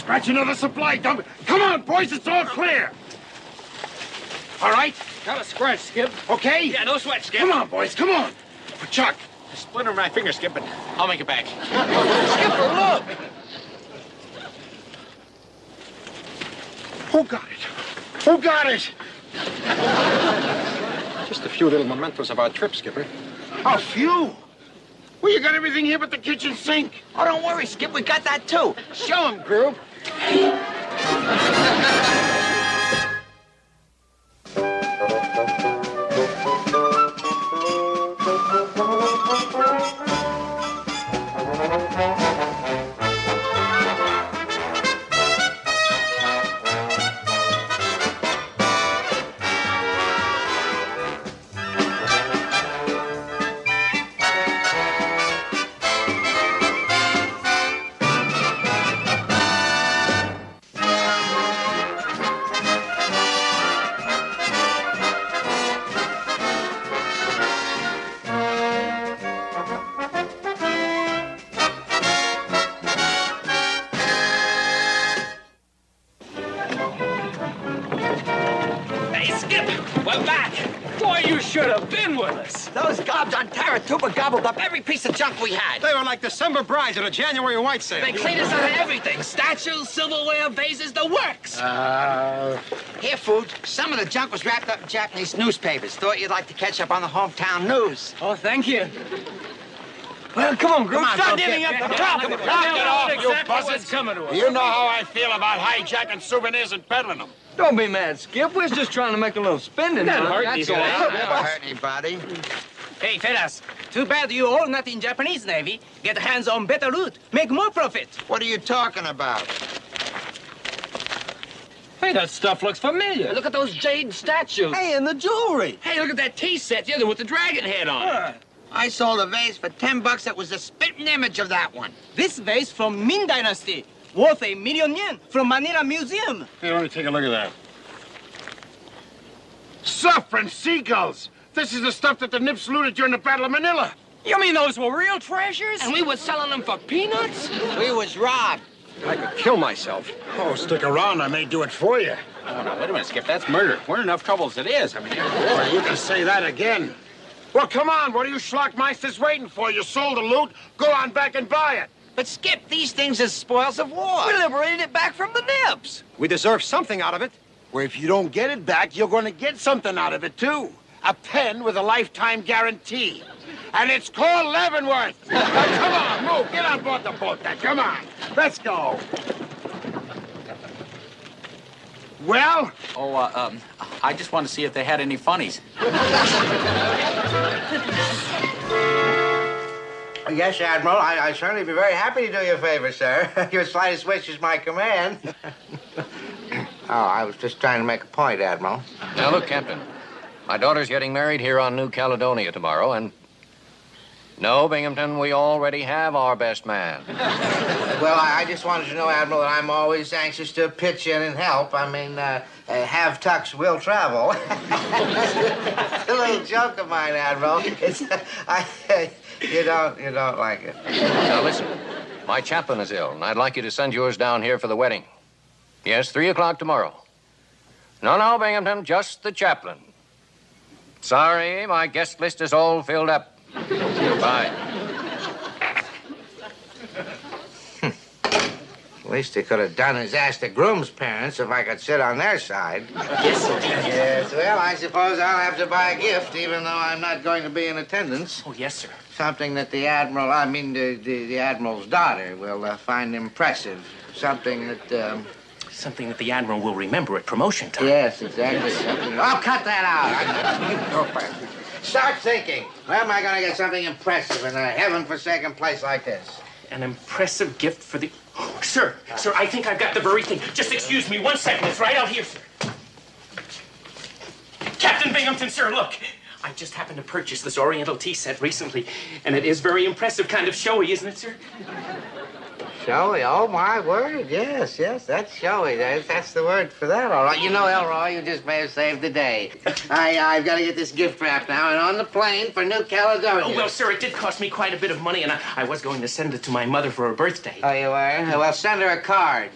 Scratch another supply dump. Come on, boys, it's all clear. All right? Got a scratch, Skip. Okay? Yeah, no sweat, Skip. Come on, boys, come on. Chuck. I splintered my finger, Skip, but I'll make it back. Skipper, look. Who got it? Who got it? Just a few little mementos of our trip, Skipper. A few? Well, you got everything here but the kitchen sink. Oh, don't worry, Skip. We got that, too. Show him, Groove. Those gobs on Taratuba gobbled up every piece of junk we had. They were like December brides at a January white sale. They cleaned us out of everything. Statues, silverware, vases, the works. Here, Food. Some of the junk was wrapped up in Japanese newspapers. Thought you'd like to catch up on the hometown news. Oh, thank you. Well, come on, Groove. Start divvying up the profit. Knock it off, you buzzards. You know how I feel about hijacking souvenirs and peddling them. Don't be mad, Skip. We're just trying to make a little spending. That's all. Never hurt anybody. Hey, fellas. Too bad you all not in Japanese Navy. Get hands on better loot. Make more profit. What are you talking about? Hey, that stuff looks familiar. Look at those jade statues. Hey, and the jewelry. Hey, look at that tea set the other with the dragon head on it. I sold a vase for $10 that was a spitting image of that one. This vase from Ming Dynasty, worth 1 million yen from Manila Museum. Hey, let me take a look at that. Suffering seagulls. This is the stuff that the Nips looted during the Battle of Manila. You mean those were real treasures? And we were selling them for peanuts? We was robbed. I could kill myself. Oh, stick around. I may do it for you. Oh, no, wait a minute, Skip. That's murder. We're in enough trouble as it is. I mean, Boy, you can say that again. Well, come on. What are you schlockmeisters waiting for? You sold the loot. Go on back and buy it. But, Skip, these things are spoils of war. We liberated it back from the Nips. We deserve something out of it. Well, if you don't get it back, you're going to get something out of it, too. A pen with a lifetime guarantee. And it's called Leavenworth. Come on, move. Get on board the boat then. Come on. Let's go. Well? Oh, I just wanted to see if they had any funnies. Yes, Admiral. I'd certainly be very happy to do you a favor, sir. Your slightest wish is my command. Oh, I was just trying to make a point, Admiral. Now, look, Captain. My daughter's getting married here on New Caledonia tomorrow, and... No, Binghamton, we already have our best man. Well, I just wanted to know, Admiral, that I'm always anxious to pitch in and help. I mean, have tucks will travel. It's a little joke of mine, Admiral. It's, you don't like it. Now, listen. My chaplain is ill, and I'd like you to send yours down here for the wedding. Yes, 3 o'clock tomorrow. No, Binghamton, just the chaplain. Sorry, my guest list is all filled up. Bye. At least he could have done is ask the groom's parents if I could sit on their side. Yes, sir. Yes, well, I suppose I'll have to buy a gift, even though I'm not going to be in attendance. Oh, yes, sir. Something that the Admiral's daughter will find impressive. Something that, Something that the Admiral will remember at promotion time. Yes, exactly. I'll cut that out. Start thinking. Where am I going to get something impressive in a heaven-forsaken place like this? An impressive gift for the... Oh, sir, I think I've got the very thing. Just excuse me 1 second. It's right out here, sir. Captain Binghamton, sir, look. I just happened to purchase this Oriental tea set recently, and it is very impressive, kind of showy, isn't it, sir? Showy. Oh, my word. Yes, that's showy. That's the word for that, all right. You know, Elroy, you just may have saved the day. I've got to get this gift wrapped now and on the plane for New Caledonia. Oh, well, sir, it did cost me quite a bit of money, and I was going to send it to my mother for her birthday. Oh, you were? Well, send her a card.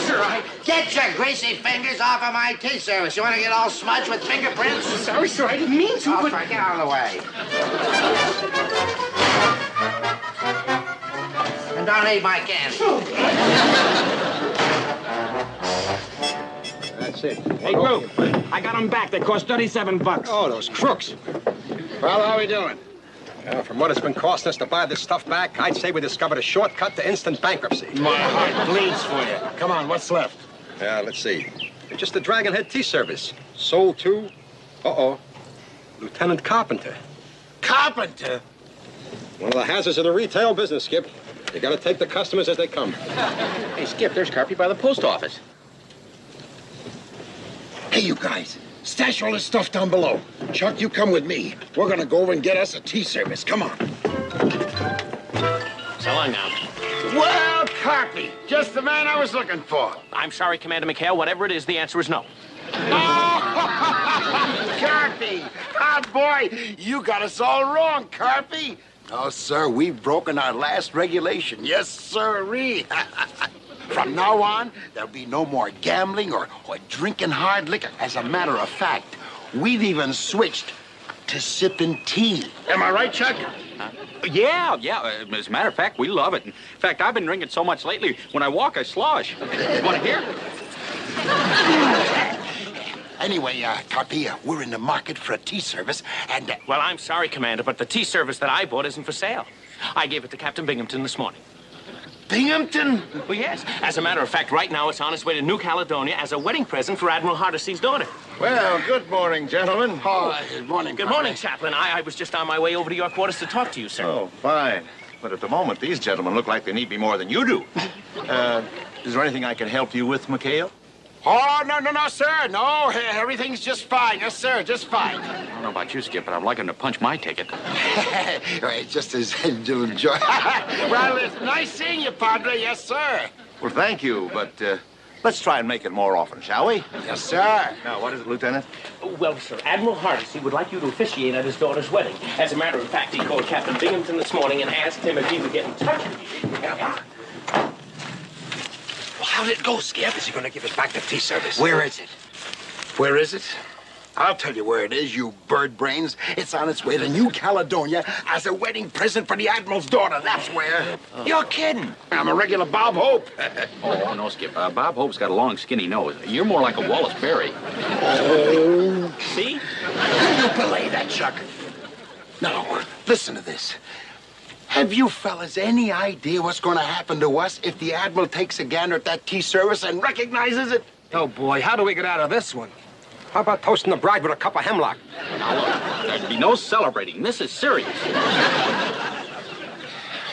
Sir, Get your greasy fingers off of my tea service. You want to get all smudged with fingerprints? Sorry, sir, I didn't mean to, Oh, but... sorry, get out of the way. And don't eat my candy. That's it. Hey, Group, I got them back. They cost $37. Oh, those crooks. Well, how are we doing? From what it's been costing us to buy this stuff back, I'd say we discovered a shortcut to instant bankruptcy. My heart bleeds for you. Come on, what's left? Let's see. Just the Dragonhead Tea Service. Sold to, Lieutenant Carpenter. Carpenter? One of the hazards of the retail business, Skip. You gotta take the customers as they come. Hey, Skip, there's Carpy by the post office. Hey, you guys, stash all this stuff down below. Chuck, you come with me. We're gonna go over and get us a tea service. Come on. So long now. Well, Carpy, just the man I was looking for. I'm sorry, Commander McHale. Whatever it is, the answer is no. Oh, Carpy! Ah, boy, you got us all wrong, Carpy. No, sir, we've broken our last regulation. Yes, sirree. From now on, there'll be no more gambling or drinking hard liquor. As a matter of fact, we've even switched to sipping tea. Am I right, Chuck? Yeah. As a matter of fact, we love it. In fact, I've been drinking so much lately, when I walk, I slosh. Want to hear? Anyway, Carpy, we're in the market for a tea service, and... Well, I'm sorry, Commander, but the tea service that I bought isn't for sale. I gave it to Captain Binghamton this morning. Binghamton? Well, yes. As a matter of fact, right now it's on its way to New Caledonia as a wedding present for Admiral Hardesty's daughter. Well, good morning, gentlemen. Oh, good morning. Good morning, Chaplain. I was just on my way over to your quarters to talk to you, sir. Oh, fine. But at the moment, these gentlemen look like they need me more than you do. Is there anything I can help you with, McHale? Oh, no, sir. No, everything's just fine. Yes, sir, just fine. I don't know about you, Skip, but I'd like him to punch my ticket. Just as you'll enjoy. Well, it's nice seeing you, Padre. Yes, sir. Well, thank you, but let's try and make it more often, shall we? Yes, sir. Now, what is it, Lieutenant? Well, sir, Admiral Hardesty would like you to officiate at his daughter's wedding. As a matter of fact, he called Captain Binghamton this morning and asked him if he would get in touch with you. Well, how did it go, Skip? Is he gonna give us back the tea service? Where is it? Where is it? I'll tell you where it is, you bird brains. It's on its way to New Caledonia as a wedding present for the Admiral's daughter. That's where. You're kidding. I'm a regular Bob Hope. Oh, no, Skip. Bob Hope's got a long, skinny nose. You're more like a Wallace Berry. Oh. See? You belay that, Chuck. Now, listen to this. Have you fellas any idea what's going to happen to us if the Admiral takes a gander at that tea service and recognizes it? Oh, boy, how do we get out of this one? How about toasting the bride with a cup of hemlock? Now, look, there'd be no celebrating. This is serious.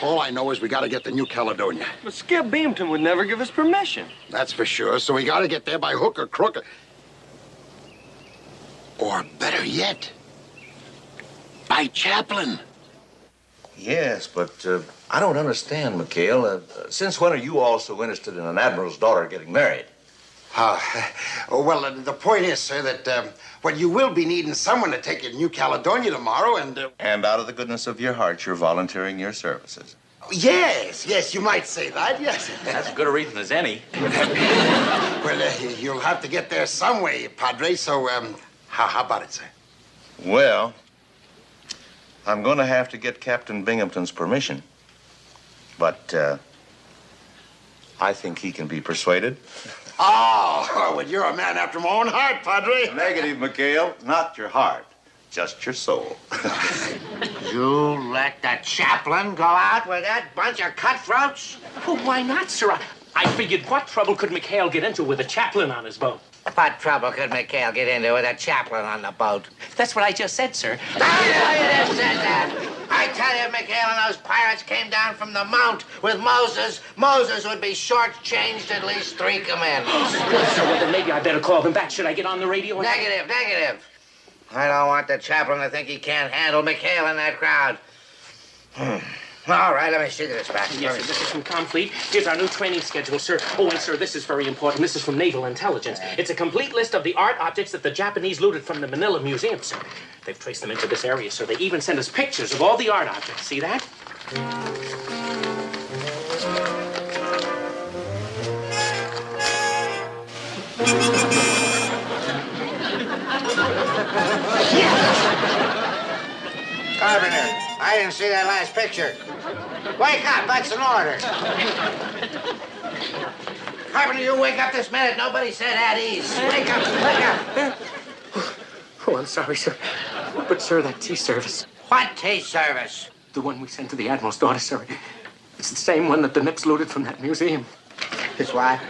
All I know is we got to get to New Caledonia. But Skip Binghamton would never give us permission. That's for sure. So we got to get there by hook or crook. Or better yet, by Chaplain. Yes, but I don't understand, McHale. Since when are you all so interested in an admiral's daughter getting married? Well, the point is, sir, that well, you will be needing someone to take you to New Caledonia tomorrow, and... And out of the goodness of your heart, you're volunteering your services. Yes, you might say that, yes. That's as good a reason as any. Well, you'll have to get there some way, Padre, so, how about it, sir? Well, I'm going to have to get Captain Binghamton's permission. But, I think he can be persuaded. Oh, well, you're a man after my own heart, Padre. Negative, McHale. Not your heart, just your soul. You let the chaplain go out with that bunch of cutthroats? Well, why not, sir? I figured what trouble could McHale get into with a chaplain on his boat? What trouble could McHale get into with a chaplain on the boat? That's what I just said, sir. I know you just said that. I tell you, McHale and those pirates came down from the mount with Moses. Moses would be shortchanged at least 3 commandments. Well, sir, well, then maybe I better call them back. Should I get on the radio? Negative. I don't want the chaplain to think he can't handle McHale in that crowd. All right, let me see this back. Yes, sir. This is from Comfleet. Here's our new training schedule, sir. Oh, and, sir, this is very important. This is from Naval Intelligence. It's a complete list of the art objects that the Japanese looted from the Manila Museum, sir. They've traced them into this area, sir. They even sent us pictures of all the art objects. See that? Carpenter, I didn't see that last picture. Wake up, that's an order. Carpenter, you wake up this minute. Nobody said at ease. Wake up, wake up. Oh, I'm sorry, sir. But, sir, that tea service, What tea service? the one we sent to the Admiral's daughter, sir, it's the same one that the Nips looted from that museum. It's what?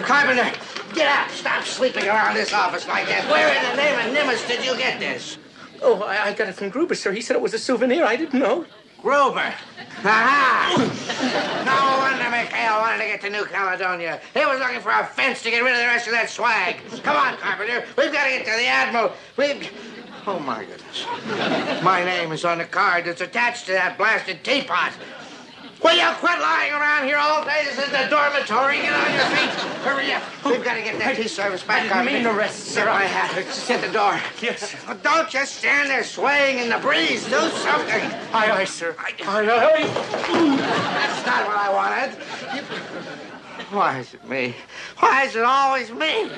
Carpenter, get up. Stop sleeping around this office like that. Where in the name of Nimbus did you get this? Oh, I got it from Gruber, sir. He said it was a souvenir. I didn't know. Gruber. Aha! No wonder McHale wanted to get to New Caledonia. He was looking for a fence to get rid of the rest of that swag. Come on, Carpenter. We've got to get to the Admiral. Oh, my goodness. My name is on the card that's attached to that blasted teapot. Will you quit lying around here all day? This is the dormitory. Get on your feet. Hurry up. We've got to get that tea service back, Carpenter. I mean the rest, sir. Get my hat. Just hit the door. Yes. Well, don't just stand there swaying in the breeze. Do something. Aye, aye, sir. Aye, aye. That's not what I wanted. Why is it me? Why is it always me?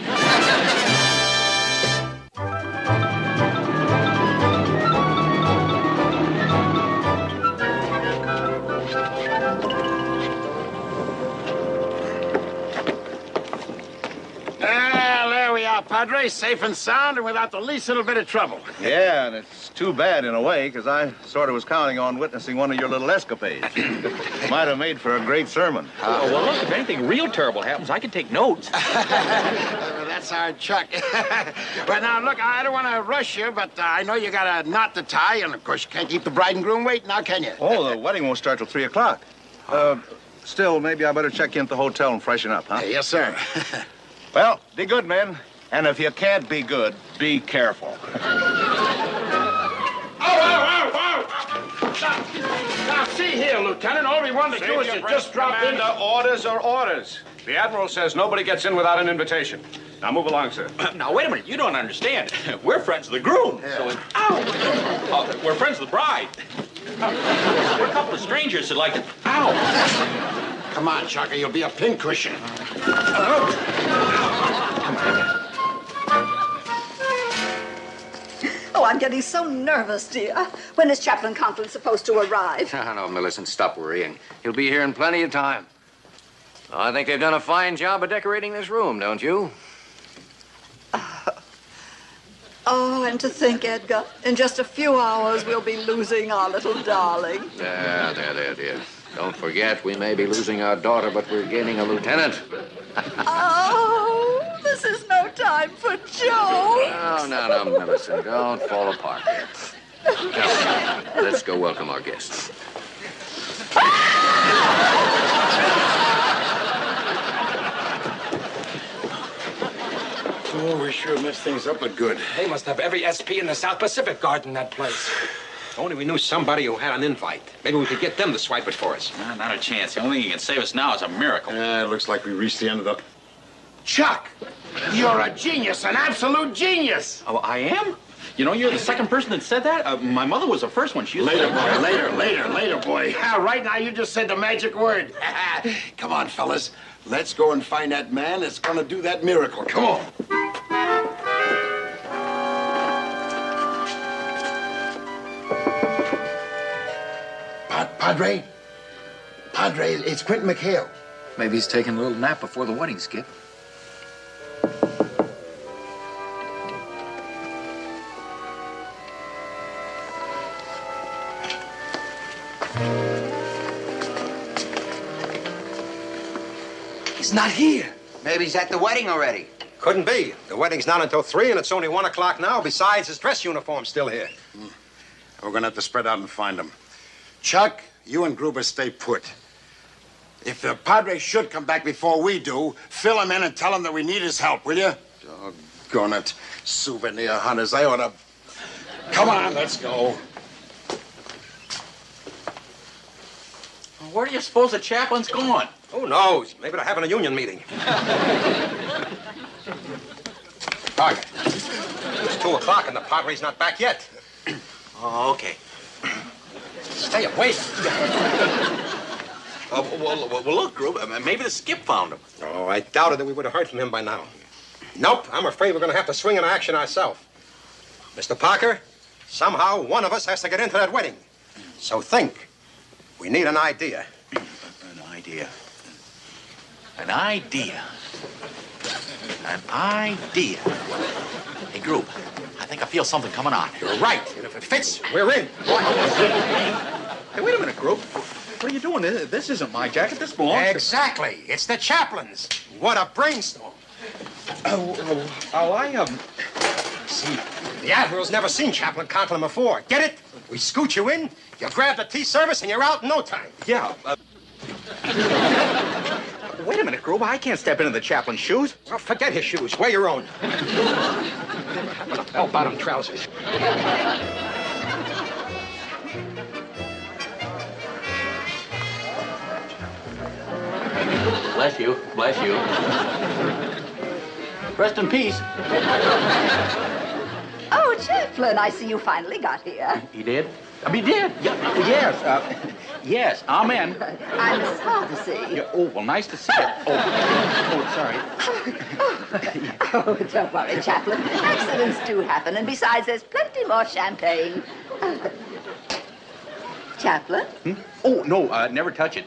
There we are, Padre. Safe and sound and without the least little bit of trouble. Yeah, and it's too bad in a way, because I sort of was counting on witnessing one of your little escapades. Might have made for a great sermon. Well, look, if anything real terrible happens, I can take notes. That's our Chuck. But now, look, I don't want to rush you, but I know you got a knot to tie, and of course you can't keep the bride and groom waiting now, can you? Oh, the wedding won't start till 3 o'clock. Still, maybe I better check in at the hotel and freshen up, huh? Yes, sir. Well, be good, men. And if you can't be good, be careful. Now, see here, Lieutenant. All we want to do is to just drop in. Orders are orders. The Admiral says nobody gets in without an invitation. Now, move along, sir. Now, wait a minute. You don't understand. We're friends of the groom. Yeah. So, ow! We're friends of the bride. We're a couple of strangers that like to... Ow! Come on, Chuck, or you'll be a pincushion. Oh, I'm getting so nervous, dear. When is Chaplain Conklin supposed to arrive? No, Millicent, stop worrying. He'll be here in plenty of time. I think they've done a fine job of decorating this room, don't you? Oh, and to think, Edgar, in just a few hours we'll be losing our little darling. There, dear. Don't forget, we may be losing our daughter, but we're gaining a lieutenant. Oh, this is no time for jokes. No, Millicent, don't fall apart here. Now, let's go welcome our guests. Oh, we sure messed things up, but good. They must have every SP in the South Pacific guarding that place. If only we knew somebody who had an invite. Maybe we could get them to swipe it for us. Not a chance. The only thing that can save us now is a miracle. It looks like we reached the end of the... Chuck! You're a genius, an absolute genius! Oh, I am? You know, you're the second person that said that. My mother was the first one. She was Later, boy. Right now, you just said the magic word. Come on, fellas. Let's go and find that man that's gonna do that miracle. Come on. Padre, it's Quentin McHale. Maybe he's taking a little nap before the wedding, Skip. He's not here. Maybe he's at the wedding already. Couldn't be. The wedding's not until 3, and it's only 1 o'clock now. Besides, his dress uniform's still here. We're gonna have to spread out and find him. Chuck, you and Gruber stay put. If the Padre should come back before we do, fill him in and tell him that we need his help, will you? Doggone it. Souvenir hunters, I ought to... Come on, let's go. Where do you suppose the chaplain's going? Who knows? Maybe they're having a union meeting. Parker, it's 2 o'clock and the Padre's not back yet. Oh, okay. Stay away. Well, look, Group, maybe the skip found him. Oh, I doubted that we would have heard from him by now. Nope, I'm afraid we're going to have to swing into action ourselves. Mr. Parker, somehow one of us has to get into that wedding. So think. We need an idea. An idea. An idea. An idea. Hey, Group, I think I feel something coming on. You're right. And if it fits, we're in. Hey, wait a minute, Group. What are you doing? This isn't my jacket. This belongs to... Exactly. It's the chaplain's. What a brainstorm. See, the Admiral's never seen Chaplain Conklin before. Get it? We scoot you in, you grab the tea service, and you're out in no time. Yeah. Wait a minute, Group. I can't step into the chaplain's shoes. Well, forget his shoes. Wear your own. Bell-bottom trousers. Bless you. Bless you. Rest in peace. Oh, Chaplain, I see you finally got here. He did? He did? Yes. Yes, amen. I'm Miss Hardesty. Yeah, oh, well, nice to see you. Sorry. Oh, don't worry, Chaplain. Accidents do happen, and besides, there's plenty more champagne. Chaplain? Oh, no, never touch it.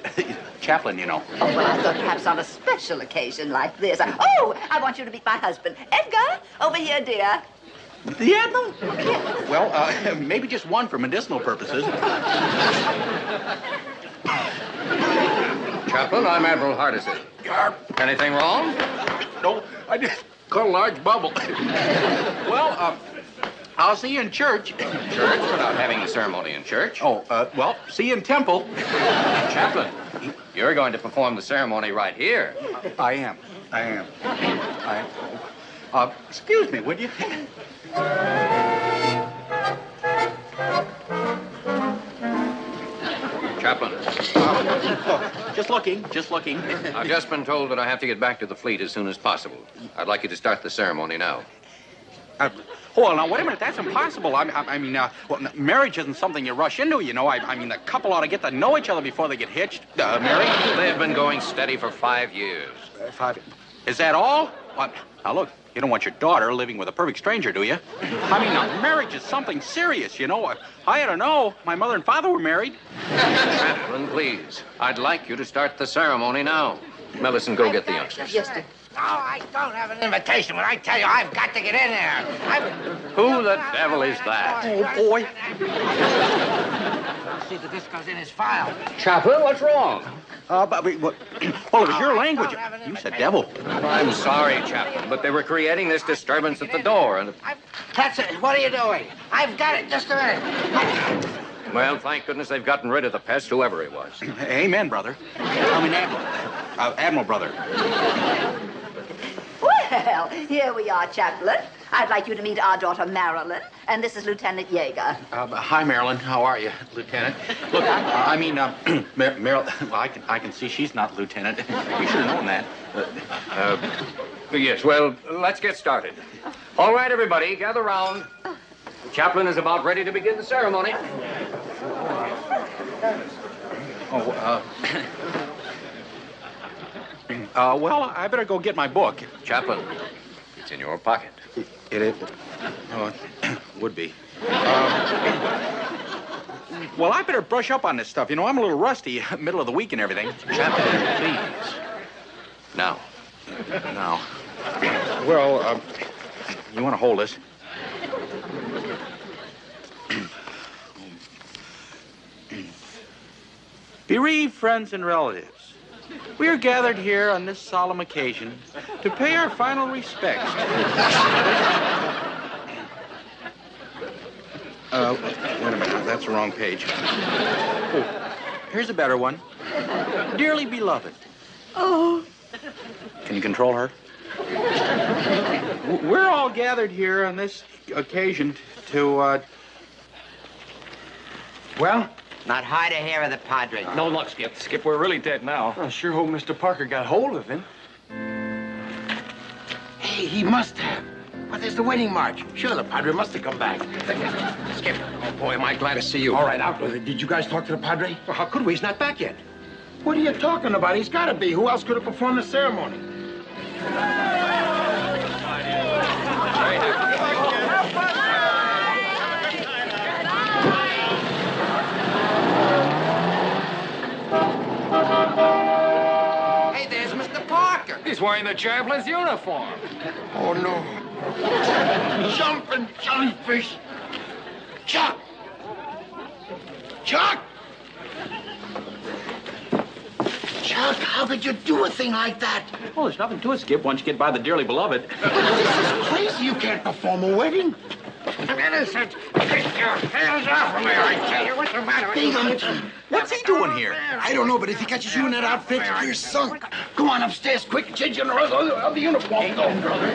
Chaplain, you know. Oh, well, I thought perhaps on a special occasion like this. Oh, I want you to meet my husband. Edgar, over here, dear. The Admiral? Well, maybe just one for medicinal purposes. Chaplain, I'm Admiral Hardesty. Anything wrong? No, I just caught a large bubble. Well, I'll see you in church. Church? We're not having the ceremony in church. Oh, well, see you in temple. Chaplain, you're going to perform the ceremony right here. I am. Excuse me, would you? Chaplain. Just looking. I've just been told that I have to get back to the fleet as soon as possible. I'd like you to start the ceremony now. Well, now, wait a minute. That's impossible. I mean, marriage isn't something you rush into, you know. I mean, the couple ought to get to know each other before they get hitched. Mary? They've been going steady for 5 years. 5? Is that all? Now, look, you don't want your daughter living with a perfect stranger, do you? I mean, now, marriage is something serious, you know. I had to know. My mother and father were married. Chaplain, please. I'd like you to start the ceremony now. Millicent, go get the youngsters. Yes, dear. No, I don't have an invitation. When I tell you, I've got to get in there. Who the devil is that? Oh, boy. See that this goes in his file. Chaplain, what's wrong? Well, it was your language. You said devil. I'm sorry, Chaplain, but they were creating this disturbance at the door, and... That's it. What are you doing? I've got it. Just a minute. Well, thank goodness they've gotten rid of the pest, whoever he was. Amen, brother. I mean, Admiral, brother. Well, here we are, Chaplain. I'd like you to meet our daughter, Marilyn, and this is Lieutenant Yeager. Hi, Marilyn. How are you, Lieutenant? Look, Marilyn, well, I can see she's not Lieutenant. You should have known that. Yes, well, let's get started. All right, everybody, gather round. The chaplain is about ready to begin the ceremony. Well, I better go get my book. Chaplain, it's in your pocket. It is? Oh, it would be. Well, I better brush up on this stuff. You know, I'm a little rusty, middle of the week and everything. Chaplain, please. Now. Well, you want to hold this? Bereaved friends and relatives, we are gathered here on this solemn occasion to pay our final respects. Wait a minute, that's the wrong page. Oh, here's a better one. Dearly beloved. Oh. Can you control her? We're all gathered here on this occasion to Well? Not hide a hair of the Padre. No luck, Skip. Skip, we're really dead now. I sure hope Mr. Parker got hold of him. Hey, he must have. But there's the wedding march. Sure, the Padre must have come back. Skip. Oh, boy, am I glad to see you. All right, out with it. Did you guys talk to the Padre? Well, how could we? He's not back yet. What are you talking about? He's got to be. Who else could have performed the ceremony? Hey, there's Mr. Parker. He's wearing the chaplain's uniform. Oh, no. Jumping jellyfish. Chuck! Chuck! Chuck, how could you do a thing like that? Well, there's nothing to it, Skip, once you get by the dearly beloved. This is crazy. You can't perform a wedding. I'm innocent. Get your hands off of me, I tell you. What's the matter with you? Binghamton. What's he doing here? I don't know, but if he catches you in that outfit, you're sunk. Go on upstairs, quick, and change your other uniform. Go, brother.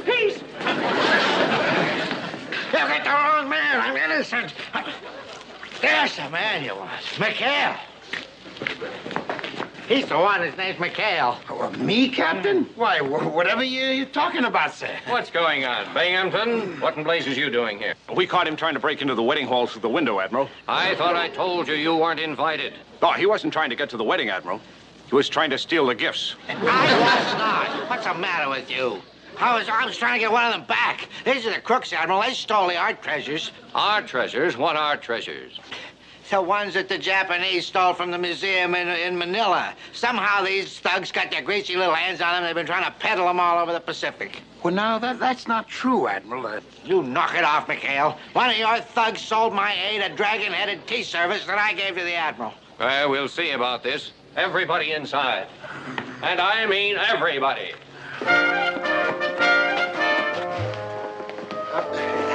Peace. You got the wrong man. I'm innocent. There's the man you was. McHale. He's the one. His name's McHale. Me, Captain? Why, whatever you're talking about, sir. What's going on? Binghamton, what in blazes you doing here? We caught him trying to break into the wedding hall through the window, Admiral. I thought I told you you weren't invited. Oh, he wasn't trying to get to the wedding, Admiral. He was trying to steal the gifts. I was not. What's the matter with you? I was trying to get one of them back. These are the crooks, Admiral. They stole the art treasures. Art treasures? What art treasures? The ones that the Japanese stole from the museum in Manila. Somehow these thugs got their greasy little hands on them. They've been trying to peddle them all over the Pacific. Well, now, that's not true, Admiral. You knock it off, McHale. One of your thugs sold my aide a dragon-headed tea service that I gave to the Admiral. Well, we'll see about this. Everybody inside. And I mean everybody.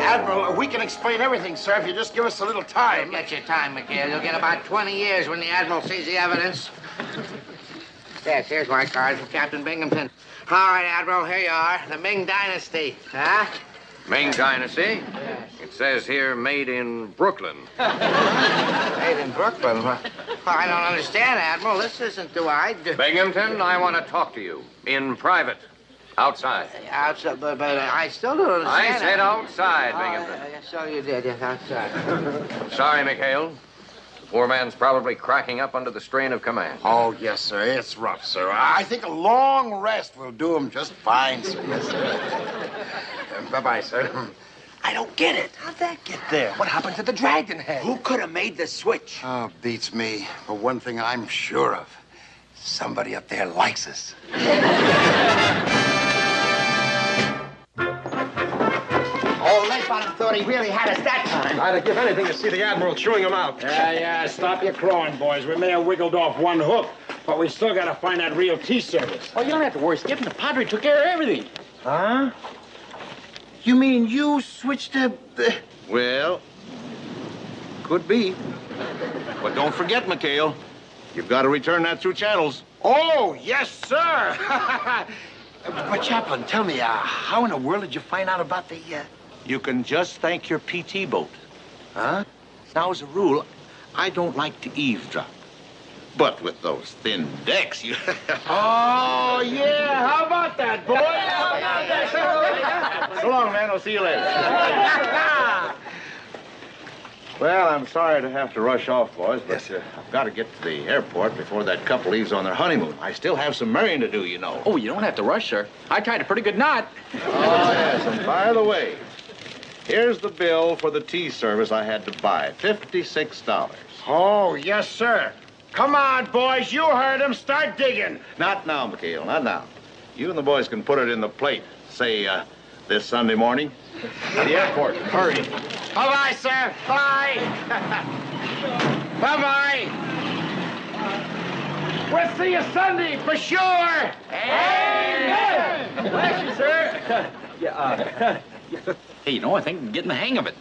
Admiral, we can explain everything, sir, if you just give us a little time. Get your time, McHale. You'll get about 20 years when the Admiral sees the evidence. Yes, here's my card from Captain Binghamton. All right, Admiral, here you are. The Ming Dynasty. Huh? Ming Dynasty? Yes. It says here made in Brooklyn. Made in Brooklyn? Well, I don't understand, Admiral. This isn't the wide. Binghamton, I want to talk to you. In private. Outside. Outside, but I still don't understand. I said outside, Binghamton. So you did, yes, outside. Sorry, McHale. The poor man's probably cracking up under the strain of command. Oh, yes, sir. It's rough, sir. I think a long rest will do him just fine, sir. Yes, sir. Bye-bye, sir. I don't get it. How'd that get there? What happened to the dragon head? Who could have made the switch? Oh, beats me. But one thing I'm sure of. Somebody up there likes us. Oh, Lake thought he really had us that time. I'd give anything to see the Admiral chewing him out. Yeah, stop your crowing, boys. We may have wiggled off one hook, but we still got to find that real tea service. Oh, you don't have to worry, Skip. The Padre took care of everything. Huh? You mean you switched to... Well, could be. But don't forget, McHale, you've got to return that through channels. Oh, yes, sir. But, Chaplain, tell me, how in the world did you find out about the... You can just thank your PT boat. Huh? Now, as a rule, I don't like to eavesdrop. But with those thin decks, you... Oh, yeah. How about that, boy? How about that? So long, man. I'll see you later. Well, I'm sorry to have to rush off, boys, but I've got to get to the airport before that couple leaves on their honeymoon. I still have some marrying to do, you know. Oh, you don't have to rush, sir. I tied a pretty good knot. Oh, yes, and by the way, here's the bill for the tea service I had to buy, $56. Oh, yes, sir. Come on, boys. You heard him. Start digging. Not now, McHale, not now. You and the boys can put it in the plate, say, this Sunday morning. At the airport. Hurry. Bye-bye, sir. Bye. Bye-bye. We'll see you Sunday for sure. Amen. Bless you, sir. Hey, you know, I think I'm getting the hang of it.